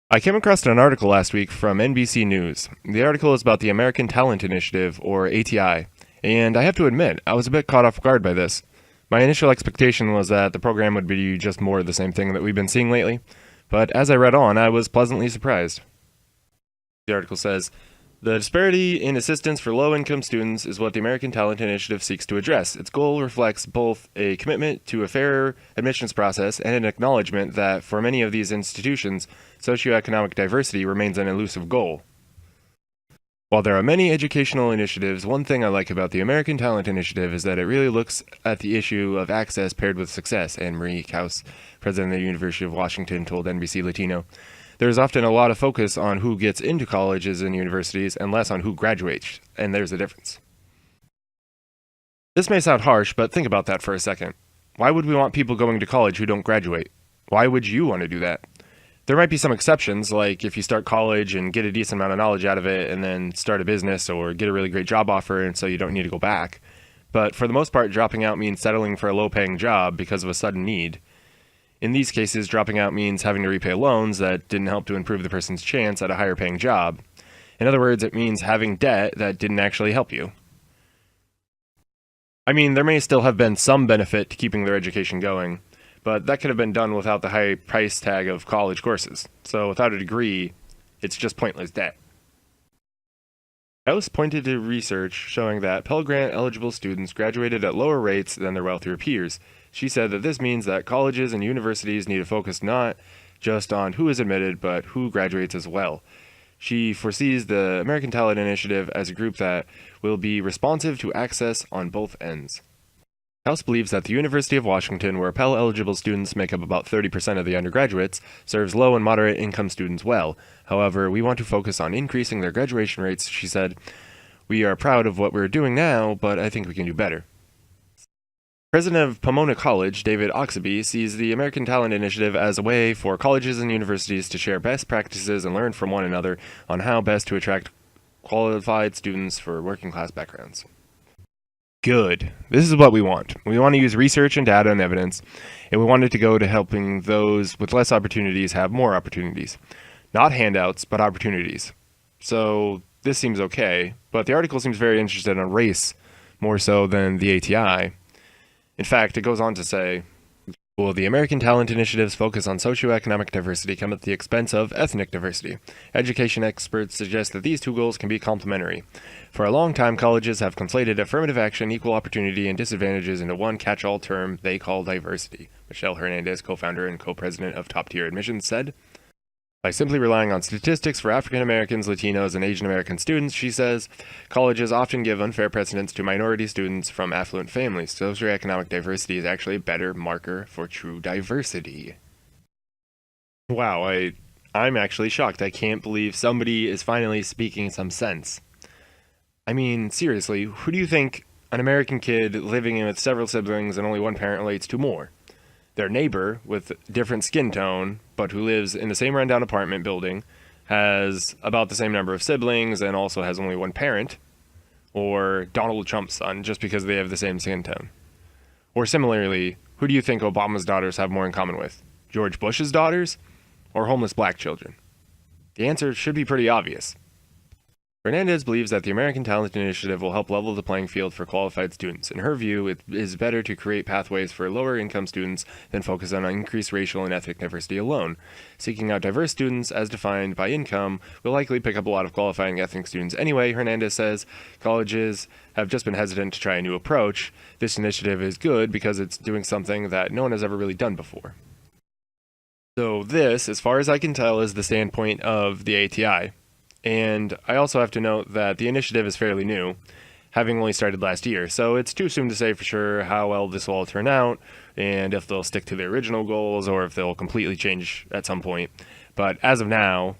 I came across an article last week from NBC News. The article is about the American Talent Initiative, or ATI, and I have to admit, I was a bit caught off guard by this. My initial expectation was that the program would be just more of the same thing that we've been seeing lately, but as I read on, I was pleasantly surprised. The article says, the disparity in assistance for low-income students is what the American Talent Initiative seeks to address. Its goal reflects both a commitment to a fairer admissions process and an acknowledgement that, for many of these institutions, socio-economic diversity remains an elusive goal. While there are many educational initiatives, one thing I like about the American Talent Initiative is that it really looks at the issue of access paired with success, Anne Marie Kaus, president of the University of Washington, told NBC Latino. There's often a lot of focus on who gets into colleges and universities and less on who graduates, and there's a difference. This may sound harsh, but think about that for a second. Why would we want people going to college who don't graduate? Why would you want to do that? There might be some exceptions, like if you start college and get a decent amount of knowledge out of it and then start a business or get a really great job offer and so you don't need to go back. But for the most part, dropping out means settling for a low-paying job because of a sudden need. In these cases, dropping out means having to repay loans that didn't help to improve the person's chance at a higher-paying job. In other words, it means having debt that didn't actually help you. I mean, there may still have been some benefit to keeping their education going, but that could have been done without the high price tag of college courses. So without a degree, it's just pointless debt. House pointed to research showing that Pell Grant eligible students graduated at lower rates than their wealthier peers. She said that this means that colleges and universities need to focus not just on who is admitted, but who graduates as well. She foresees the American Talent Initiative as a group that will be responsive to access on both ends. House believes that the University of Washington, where Pell-eligible students make up about 30% of the undergraduates, serves low and moderate income students well. However, we want to focus on increasing their graduation rates, she said. We are proud of what we're doing now, but I think we can do better. President of Pomona College, David Oxaby, sees the American Talent Initiative as a way for colleges and universities to share best practices and learn from one another on how best to attract qualified students for working-class backgrounds. Good. This is what we want. We want to use research and data and evidence, and we want it to go to helping those with less opportunities have more opportunities. Not handouts, but opportunities. So this seems okay, but the article seems very interested in race, more so than the ATI. In fact, it goes on to say, will the American Talent Initiative's focus on socioeconomic diversity come at the expense of ethnic diversity? Education experts suggest that these two goals can be complementary. For a long time, colleges have conflated affirmative action, equal opportunity, and disadvantages into one catch-all term they call diversity. Michelle Hernandez, co-founder and co-president of Top Tier Admissions, said, by simply relying on statistics for African Americans, Latinos, and Asian American students, she says, colleges often give unfair precedence to minority students from affluent families. Socioeconomic diversity is actually a better marker for true diversity. Wow, I'm actually shocked. I can't believe somebody is finally speaking some sense. I mean, seriously, who do you think an American kid living with several siblings and only one parent relates to more? Their neighbor with different skin tone, but who lives in the same rundown apartment building, has about the same number of siblings and also has only one parent, or Donald Trump's son, just because they have the same skin tone. Or similarly, who do you think Obama's daughters have more in common with? George Bush's daughters, or homeless black children? The answer should be pretty obvious. Hernandez believes that the American Talent Initiative will help level the playing field for qualified students. In her view, it is better to create pathways for lower-income students than focus on increased racial and ethnic diversity alone. Seeking out diverse students, as defined by income, will likely pick up a lot of qualifying ethnic students anyway, Hernandez says. Colleges have just been hesitant to try a new approach. This initiative is good because it's doing something that no one has ever really done before. So this, as far as I can tell, is the standpoint of the ATI. And I also have to note that the initiative is fairly new, having only started last year, so it's too soon to say for sure how well this will all turn out, and if they'll stick to their original goals, or if they'll completely change at some point. But as of now,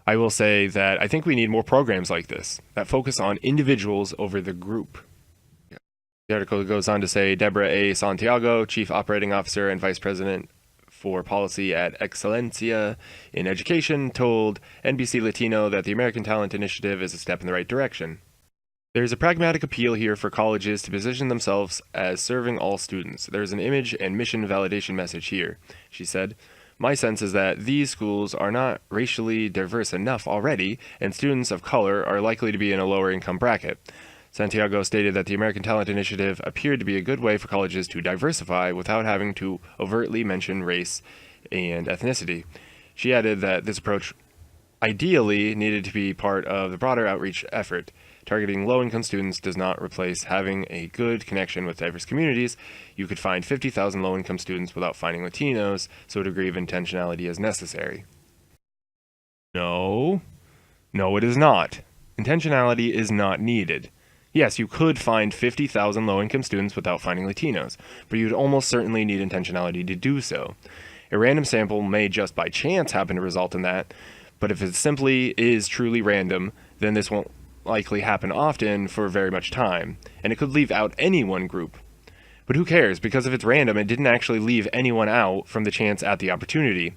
I will say that I think we need more programs like this, that focus on individuals over the group. The article goes on to say, Deborah A. Santiago, Chief Operating Officer and Vice President for Policy at Excelencia in Education, told NBC Latino that the American Talent Initiative is a step in the right direction. There's a pragmatic appeal here for colleges to position themselves as serving all students. There's an image and mission validation message here, she said. My sense is that these schools are not racially diverse enough already, and students of color are likely to be in a lower income bracket. Santiago stated that the American Talent Initiative appeared to be a good way for colleges to diversify without having to overtly mention race and ethnicity. She added that this approach ideally needed to be part of the broader outreach effort. Targeting low-income students does not replace having a good connection with diverse communities. You could find 50,000 low-income students without finding Latinos, so a degree of intentionality is necessary. No, it is not. Intentionality is not needed. Yes, you could find 50,000 low-income students without finding Latinos, but you'd almost certainly need intentionality to do so. A random sample may just by chance happen to result in that, but if it simply is truly random, then this won't likely happen often for very much time, and it could leave out any one group. But who cares, because if it's random, it didn't actually leave anyone out from the chance at the opportunity.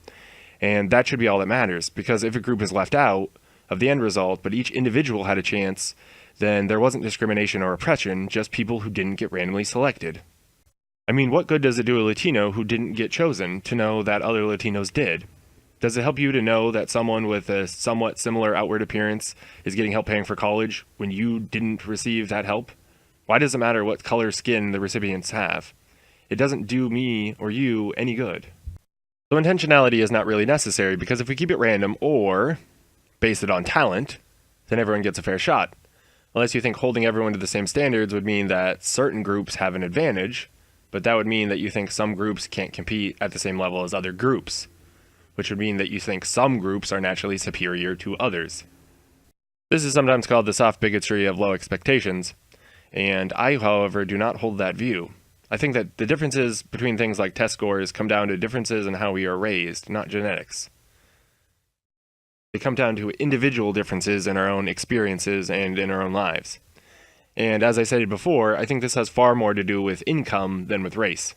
And that should be all that matters, because if a group is left out of the end result, but each individual had a chance, then there wasn't discrimination or oppression, just people who didn't get randomly selected. I mean, what good does it do a Latino who didn't get chosen to know that other Latinos did? Does it help you to know that someone with a somewhat similar outward appearance is getting help paying for college when you didn't receive that help? Why does it matter what color skin the recipients have? It doesn't do me or you any good. So intentionality is not really necessary, because if we keep it random or base it on talent, then everyone gets a fair shot. Unless you think holding everyone to the same standards would mean that certain groups have an advantage, but that would mean that you think some groups can't compete at the same level as other groups, which would mean that you think some groups are naturally superior to others. This is sometimes called the soft bigotry of low expectations, and I, however, do not hold that view. I think that the differences between things like test scores come down to differences in how we are raised, not genetics. They come down to individual differences in our own experiences and in our own lives. And as I said before, I think this has far more to do with income than with race.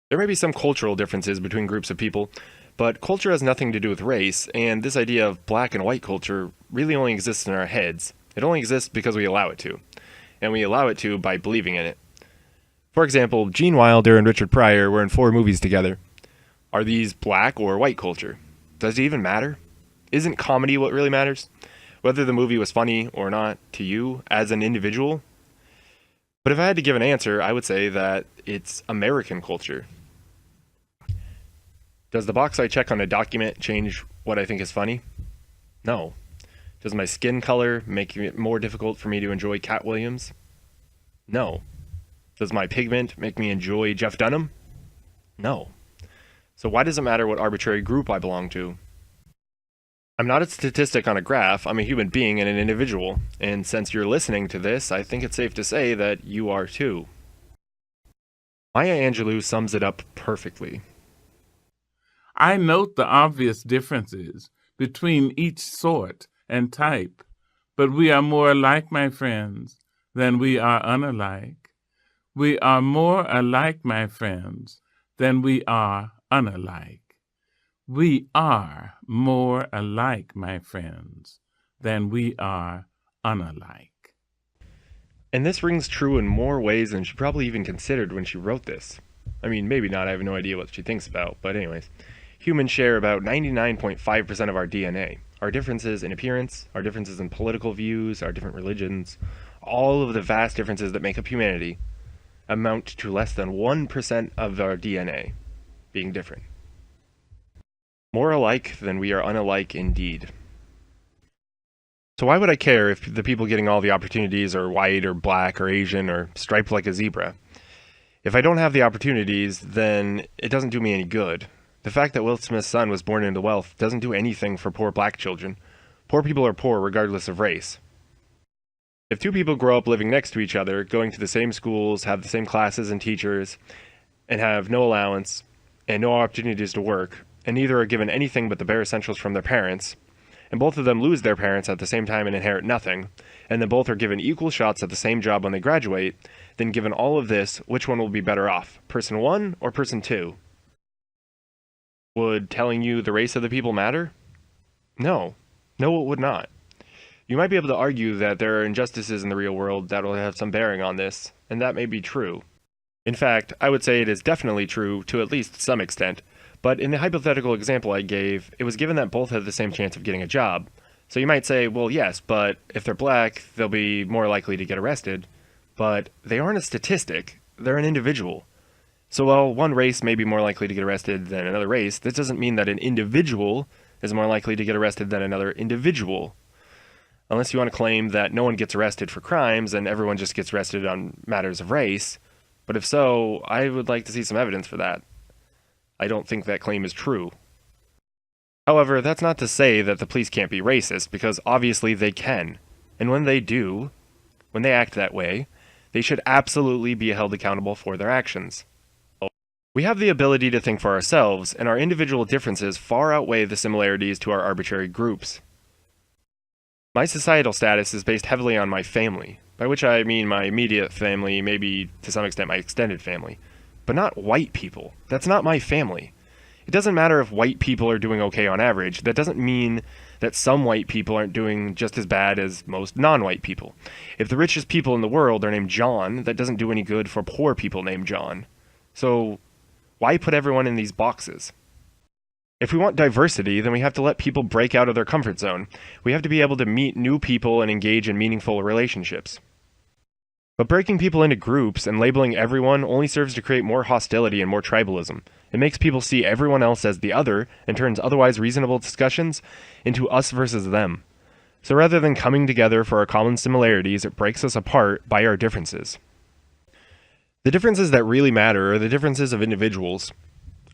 There may be some cultural differences between groups of people, but culture has nothing to do with race, and this idea of black and white culture really only exists in our heads. It only exists because we allow it to, and we allow it to by believing in it. For example, Gene Wilder and Richard Pryor were in 4 movies together. Are these black or white culture? Does it even matter? Isn't comedy what really matters? Whether the movie was funny or not to you as an individual? But if I had to give an answer, I would say that it's American culture. Does the box I check on a document change what I think is funny? No. Does my skin color make it more difficult for me to enjoy Cat Williams? No. Does my pigment make me enjoy Jeff Dunham? No. So why does it matter what arbitrary group I belong to? I'm not a statistic on a graph, I'm a human being and an individual, and since you're listening to this, I think it's safe to say that you are too. Maya Angelou sums it up perfectly. I note the obvious differences between each sort and type, but we are more alike, my friends, than we are unalike. We are more alike, my friends, than we are unalike. We are more alike, my friends, than we are unalike. And this rings true in more ways than she probably even considered when she wrote this. I mean, maybe not, I have no idea what she thinks about, but anyways. Humans share about 99.5% of our DNA. Our differences in appearance, our differences in political views, our different religions, all of the vast differences that make up humanity amount to less than 1% of our DNA being different. More alike than we are unalike indeed. So why would I care if the people getting all the opportunities are white or black or Asian or striped like a zebra? If I don't have the opportunities, then it doesn't do me any good. The fact that Will Smith's son was born into wealth doesn't do anything for poor black children. Poor people are poor regardless of race. If 2 people grow up living next to each other, going to the same schools, have the same classes and teachers, and have no allowance and no opportunities to work, and neither are given anything but the bare essentials from their parents, and both of them lose their parents at the same time and inherit nothing, and then both are given equal shots at the same job when they graduate, then given all of this, which one will be better off, person 1 or person 2? Would telling you the race of the people matter? No. No, it would not. You might be able to argue that there are injustices in the real world that will have some bearing on this, and that may be true. In fact, I would say it is definitely true to at least some extent, But in the hypothetical example I gave, it was given that both had the same chance of getting a job. So you might say, well, yes, but if they're black, they'll be more likely to get arrested. But they aren't a statistic, they're an individual. So while one race may be more likely to get arrested than another race, this doesn't mean that an individual is more likely to get arrested than another individual. Unless you want to claim that no one gets arrested for crimes and everyone just gets arrested on matters of race. But if so, I would like to see some evidence for that. I don't think that claim is true. However, that's not to say that the police can't be racist, because obviously they can. And when they do, when they act that way, they should absolutely be held accountable for their actions. We have the ability to think for ourselves, and our individual differences far outweigh the similarities to our arbitrary groups. My societal status is based heavily on my family, by which I mean my immediate family, maybe to some extent my extended family, but not white people. That's not my family. It doesn't matter if white people are doing okay on average. That doesn't mean that some white people aren't doing just as bad as most non-white people. If the richest people in the world are named John, that doesn't do any good for poor people named John. So why put everyone in these boxes? If we want diversity, then we have to let people break out of their comfort zone. We have to be able to meet new people and engage in meaningful relationships. But breaking people into groups and labeling everyone only serves to create more hostility and more tribalism. It makes people see everyone else as the other and turns otherwise reasonable discussions into us versus them. So rather than coming together for our common similarities, it breaks us apart by our differences. The differences that really matter are the differences of individuals.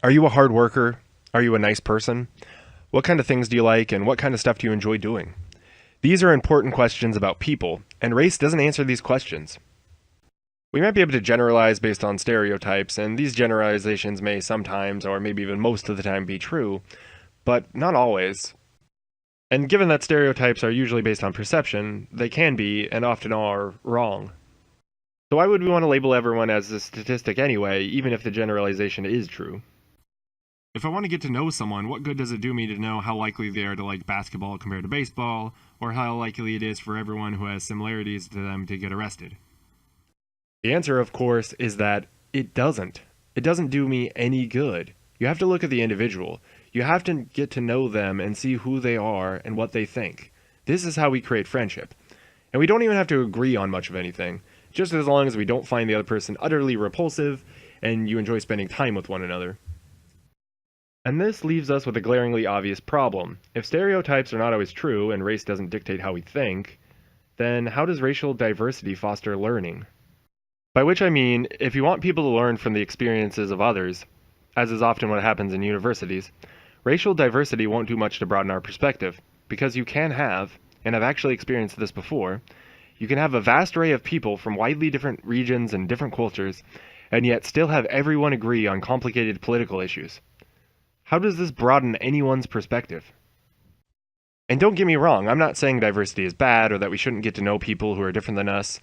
Are you a hard worker? Are you a nice person? What kind of things do you like, and what kind of stuff do you enjoy doing? These are important questions about people, and race doesn't answer these questions. We might be able to generalize based on stereotypes, and these generalizations may sometimes, or maybe even most of the time, be true, but not always. And given that stereotypes are usually based on perception, they can be, and often are, wrong. So why would we want to label everyone as a statistic anyway, even if the generalization is true? If I want to get to know someone, what good does it do me to know how likely they are to like basketball compared to baseball, or how likely it is for everyone who has similarities to them to get arrested? The answer, of course, is that it doesn't. It doesn't do me any good. You have to look at the individual. You have to get to know them and see who they are and what they think. This is how we create friendship. And we don't even have to agree on much of anything, just as long as we don't find the other person utterly repulsive and you enjoy spending time with one another. And this leaves us with a glaringly obvious problem. If stereotypes are not always true and race doesn't dictate how we think, then how does racial diversity foster learning? By which I mean, if you want people to learn from the experiences of others, as is often what happens in universities, racial diversity won't do much to broaden our perspective, because you can have, and I've actually experienced this before, you can have a vast array of people from widely different regions and different cultures, and yet still have everyone agree on complicated political issues. How does this broaden anyone's perspective? And don't get me wrong, I'm not saying diversity is bad, or that we shouldn't get to know people who are different than us,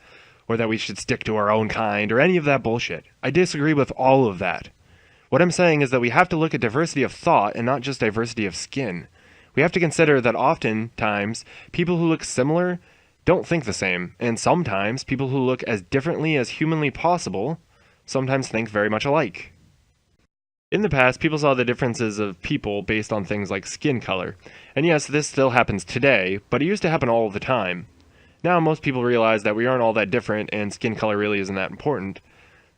or that we should stick to our own kind, or any of that bullshit. I disagree with all of that. What I'm saying is that we have to look at diversity of thought and not just diversity of skin. We have to consider that oftentimes, people who look similar don't think the same, and sometimes people who look as differently as humanly possible sometimes think very much alike. In the past, people saw the differences of people based on things like skin color. And yes, this still happens today, but it used to happen all the time. Now most people realize that we aren't all that different and skin color really isn't that important.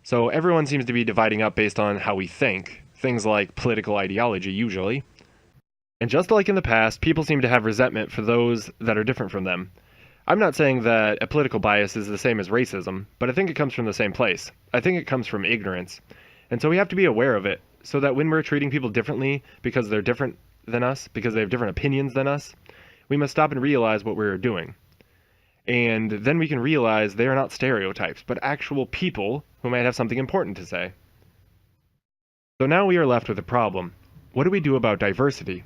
So everyone seems to be dividing up based on how we think, things like political ideology usually. And just like in the past, people seem to have resentment for those that are different from them. I'm not saying that a political bias is the same as racism, but I think it comes from the same place. I think it comes from ignorance. And so we have to be aware of it, so that when we're treating people differently because they're different than us, because they have different opinions than us, we must stop and realize what we're doing. And then we can realize they are not stereotypes, but actual people who might have something important to say. So now we are left with a problem. What do we do about diversity?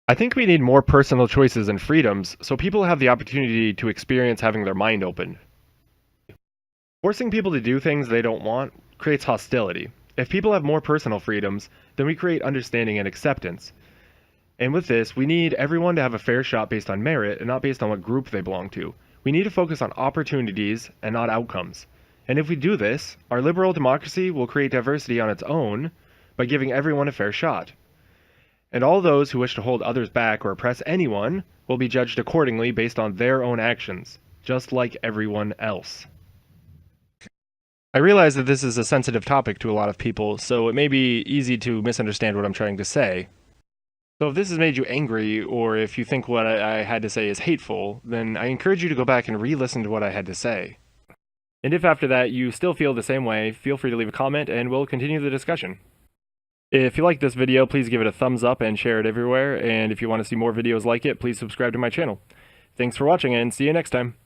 I think we need more personal choices and freedoms so people have the opportunity to experience having their mind opened. Forcing people to do things they don't want creates hostility. If people have more personal freedoms, then we create understanding and acceptance. And with this, we need everyone to have a fair shot based on merit and not based on what group they belong to. We need to focus on opportunities and not outcomes. And if we do this, our liberal democracy will create diversity on its own, by giving everyone a fair shot. And all those who wish to hold others back or oppress anyone will be judged accordingly based on their own actions, just like everyone else. I realize that this is a sensitive topic to a lot of people, so it may be easy to misunderstand what I'm trying to say. So if this has made you angry, or if you think what I had to say is hateful, then I encourage you to go back and re-listen to what I had to say. And if after that you still feel the same way, feel free to leave a comment and we'll continue the discussion. If you like this video, please give it a thumbs up and share it everywhere, and if you want to see more videos like it, please subscribe to my channel. Thanks for watching and see you next time.